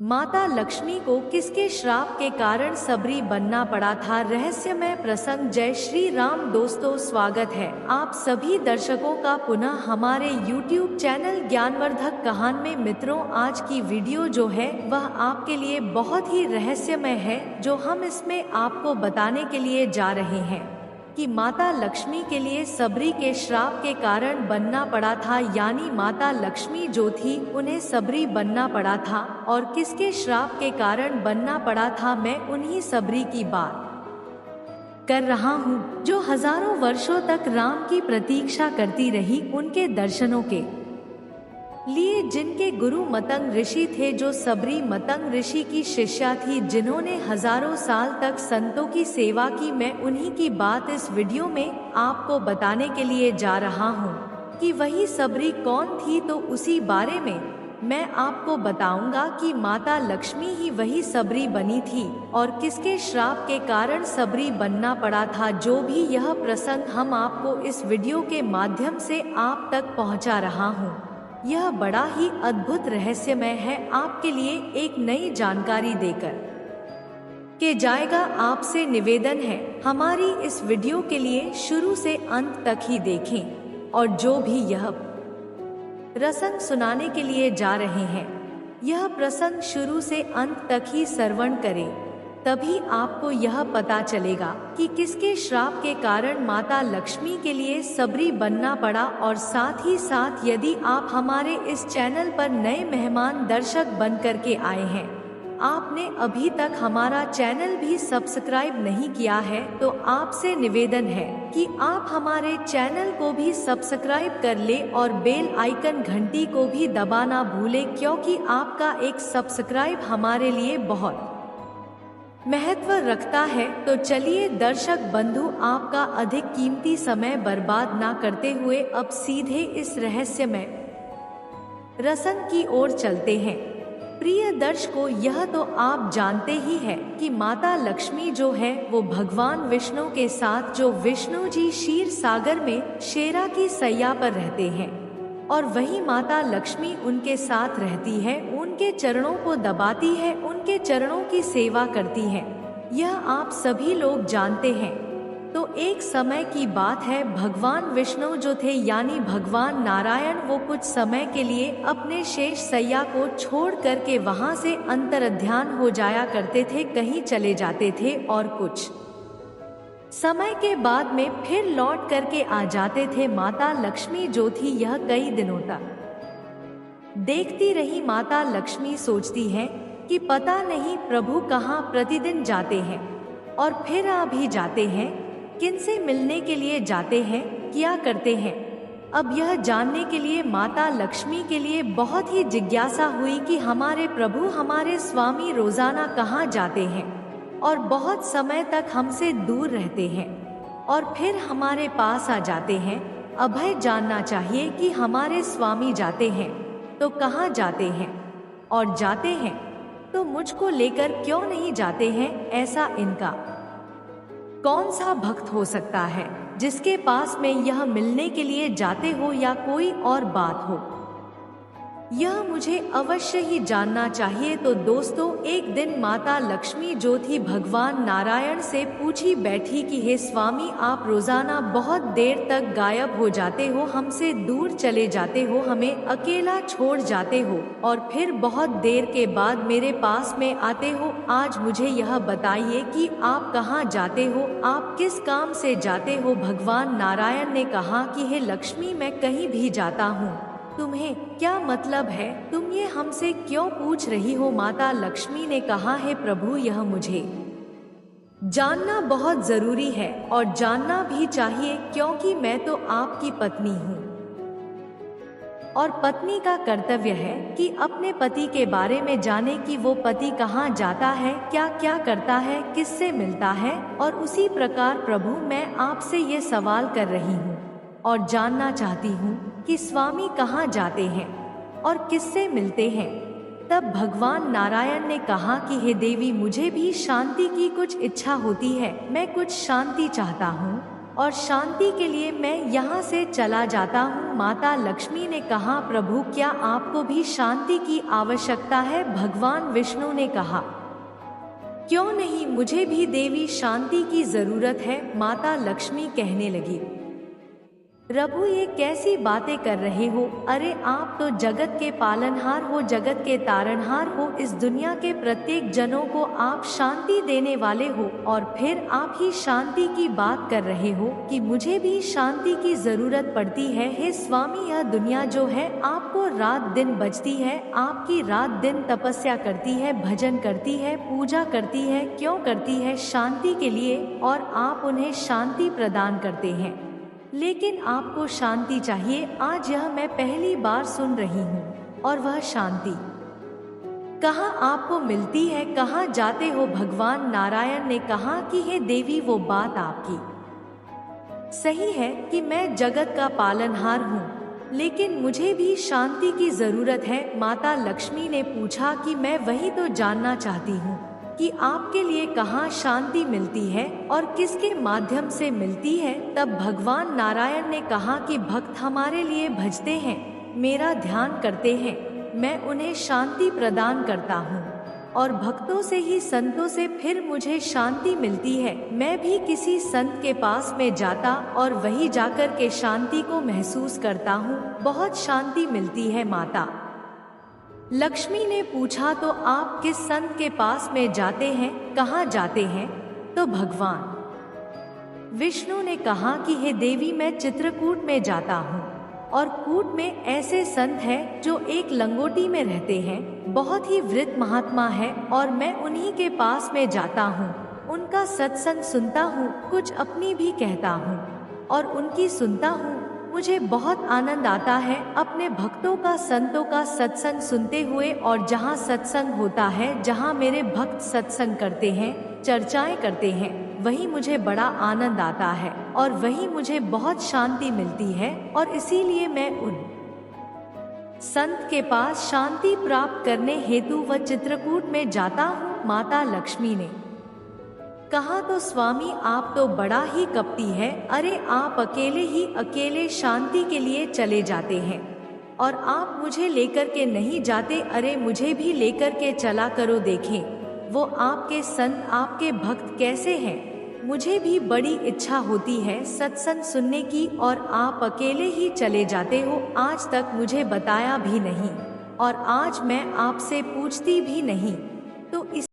माता लक्ष्मी को किसके श्राप के कारण सबरी बनना पड़ा था? रहस्यमय प्रसंग। जय श्री राम दोस्तों, स्वागत है आप सभी दर्शकों का पुनः हमारे YouTube चैनल ज्ञानवर्धक कहान में। मित्रों, आज की वीडियो जो है वह आपके लिए बहुत ही रहस्यमय है, जो हम इसमें आपको बताने के लिए जा रहे हैं कि माता लक्ष्मी के लिए सबरी के श्राप के कारण बनना पड़ा था, यानी माता लक्ष्मी जो थी उन्हें सबरी बनना पड़ा था। और किसके श्राप के कारण बनना पड़ा था, मैं उन्हीं सबरी की बात कर रहा हूँ, जो हजारों वर्षों तक राम की प्रतीक्षा करती रही उनके दर्शनों के लिए, जिनके गुरु मतंग ऋषि थे, जो सबरी मतंग ऋषि की शिष्या थी, जिन्होंने हजारों साल तक संतों की सेवा की। मैं उन्हीं की बात इस वीडियो में आपको बताने के लिए जा रहा हूँ कि वही सबरी कौन थी। तो उसी बारे में मैं आपको बताऊंगा कि माता लक्ष्मी ही वही सबरी बनी थी और किसके श्राप के कारण सबरी बनना पड़ा था। जो भी यह प्रसंग हम आपको इस वीडियो के माध्यम से आप तक पहुंचा रहा हूं, यह बड़ा ही अद्भुत रहस्यमय है। आपके लिए एक नई जानकारी देकर के जाएगा। आपसे निवेदन है, हमारी इस वीडियो के लिए शुरू से अंत तक ही देखें और जो भी यह प्रसंग सुनाने के लिए जा रहे हैं, यह प्रसंग शुरू से अंत तक ही श्रवण करें, तभी आपको यह पता चलेगा कि किसके श्राप के कारण माता लक्ष्मी के लिए सबरी बनना पड़ा। और साथ ही साथ यदि आप हमारे इस चैनल पर नए मेहमान दर्शक बन करके आए हैं, आपने अभी तक हमारा चैनल भी सब्सक्राइब नहीं किया है, तो आपसे निवेदन है कि आप हमारे चैनल को भी सब्सक्राइब कर ले और बेल आइकन घंटी को भी दबाना भूले, क्योंकि आपका एक सब्सक्राइब हमारे लिए बहुत महत्व रखता है। तो चलिए दर्शक बंधु, आपका अधिक कीमती समय बर्बाद ना करते हुए अब सीधे इस रहस्यमय प्रसंग की ओर चलते हैं। प्रिय दर्शकों, यह तो आप जानते ही है कि माता लक्ष्मी जो है वो भगवान विष्णु के साथ, जो विष्णु जी क्षीर सागर में शेरा की सैया पर रहते हैं, और वही माता लक्ष्मी उनके साथ रहती है, उनके चरणों को दबाती है, उनके चरणों की सेवा करती है। यह आप सभी लोग जानते हैं। तो एक समय की बात है, भगवान विष्णु जो थे यानी भगवान नारायण, वो कुछ समय के लिए अपने शेष सैया को छोड़ करके वहां से अंतर्ध्यान हो जाया करते थे, कहीं चले जाते थे और कुछ समय के बाद में फिर लौट करके आ जाते थे। माता लक्ष्मी जो थी यह कई दिनों तक देखती रही। माता लक्ष्मी सोचती है कि पता नहीं प्रभु कहाँ प्रतिदिन जाते हैं और फिर आ भी जाते हैं, किनसे मिलने के लिए जाते हैं, क्या करते हैं। अब यह जानने के लिए माता लक्ष्मी के लिए बहुत ही जिज्ञासा हुई कि हमारे प्रभु, हमारे स्वामी रोजाना कहाँ जाते हैं और बहुत समय तक हमसे दूर रहते हैं और फिर हमारे पास आ जाते हैं। अभय जानना चाहिए कि हमारे स्वामी जाते हैं तो कहाँ जाते हैं, और जाते हैं तो मुझको लेकर क्यों नहीं जाते हैं। ऐसा इनका कौन सा भक्त हो सकता है जिसके पास में यह मिलने के लिए जाते हो, या कोई और बात हो, यह मुझे अवश्य ही जानना चाहिए। तो दोस्तों, एक दिन माता लक्ष्मी जो थी भगवान नारायण से पूछी बैठी कि हे स्वामी, आप रोजाना बहुत देर तक गायब हो जाते हो, हमसे दूर चले जाते हो, हमें अकेला छोड़ जाते हो और फिर बहुत देर के बाद मेरे पास में आते हो। आज मुझे यह बताइए कि आप कहाँ जाते हो, आप किस काम से जाते हो। भगवान नारायण ने कहा कि हे लक्ष्मी, मैं कहीं भी जाता हूँ, तुम्हें क्या मतलब है, तुम ये हमसे क्यों पूछ रही हो। माता लक्ष्मी ने कहा, हे प्रभु, यह मुझे जानना बहुत जरूरी है और जानना भी चाहिए, क्योंकि मैं तो आपकी पत्नी हूँ और पत्नी का कर्तव्य है कि अपने पति के बारे में जाने कि वो पति कहाँ जाता है, क्या क्या करता है, किससे मिलता है। और उसी प्रकार प्रभु, मैं आपसे ये सवाल कर रही हूँ और जानना चाहती हूँ कि स्वामी कहाँ जाते हैं और किससे मिलते हैं। तब भगवान नारायण ने कहा कि हे देवी, मुझे भी शांति की कुछ इच्छा होती है, मैं कुछ शांति चाहता हूँ और शांति के लिए मैं यहाँ से चला जाता हूँ। माता लक्ष्मी ने कहा, प्रभु क्या आपको भी शांति की आवश्यकता है? भगवान विष्णु ने कहा, क्यों नहीं, मुझे भी देवी शांति की जरूरत है। माता लक्ष्मी कहने लगी, प्रभु ये कैसी बातें कर रहे हो? अरे आप तो जगत के पालनहार हो, जगत के तारणहार हो, इस दुनिया के प्रत्येक जनों को आप शांति देने वाले हो, और फिर आप ही शांति की बात कर रहे हो कि मुझे भी शांति की जरूरत पड़ती है। हे स्वामी, यह दुनिया जो है आपको रात दिन बजती है, आपकी रात दिन तपस्या करती है, भजन करती है, पूजा करती है। क्यों करती है? शांति के लिए, और आप उन्हें शांति प्रदान करते हैं। लेकिन आपको शांति चाहिए। आज यह मैं पहली बार सुन रही हूँ। और वह शांति कहाँ आपको मिलती है? कहाँ जाते हो? भगवान नारायण ने कहा कि हे देवी, वो बात आपकी सही है कि मैं जगत का पालनहार हूँ, लेकिन मुझे भी शांति की जरूरत है। माता लक्ष्मी ने पूछा कि मैं वही तो जानना चाहती हूँ कि आपके लिए कहाँ शांति मिलती है और किसके माध्यम से मिलती है। तब भगवान नारायण ने कहा कि भक्त हमारे लिए भजते हैं, मेरा ध्यान करते हैं, मैं उन्हें शांति प्रदान करता हूँ, और भक्तों से ही संतों से फिर मुझे शांति मिलती है। मैं भी किसी संत के पास में जाता और वही जाकर के शांति को महसूस करता हूँ, बहुत शांति मिलती है। माता लक्ष्मी ने पूछा, तो आप किस संत के पास में जाते हैं, कहाँ जाते हैं? तो भगवान विष्णु ने कहा कि हे देवी, मैं चित्रकूट में जाता हूँ, और कूट में ऐसे संत हैं जो एक लंगोटी में रहते हैं, बहुत ही वृद्ध महात्मा है, और मैं उन्हीं के पास में जाता हूँ, उनका सत्संग सुनता हूँ, कुछ अपनी भी कहता हूँ और उनकी सुनता हूँ। मुझे बहुत आनंद आता है अपने भक्तों का, संतों का सत्संग सुनते हुए, और जहाँ सत्संग होता है, जहाँ मेरे भक्त सत्संग करते हैं, चर्चाएं करते हैं, वहीं मुझे बड़ा आनंद आता है और वहीं मुझे बहुत शांति मिलती है, और इसीलिए मैं उन संत के पास शांति प्राप्त करने हेतु वह चित्रकूट में जाता हूँ। माता लक्ष्मी ने कहा, तो स्वामी आप तो बड़ा ही कपटी है। अरे आप अकेले ही अकेले शांति के लिए चले जाते हैं, और आप मुझे लेकर के नहीं जाते। अरे मुझे भी लेकर के चला करो, देखें वो आपके संत, आपके भक्त कैसे हैं। मुझे भी बड़ी इच्छा होती है सत्संग सुनने की, और आप अकेले ही चले जाते हो। आज तक मुझे बताया भी नहीं, और आज मैं आपसे पूछती भी नहीं। तो इस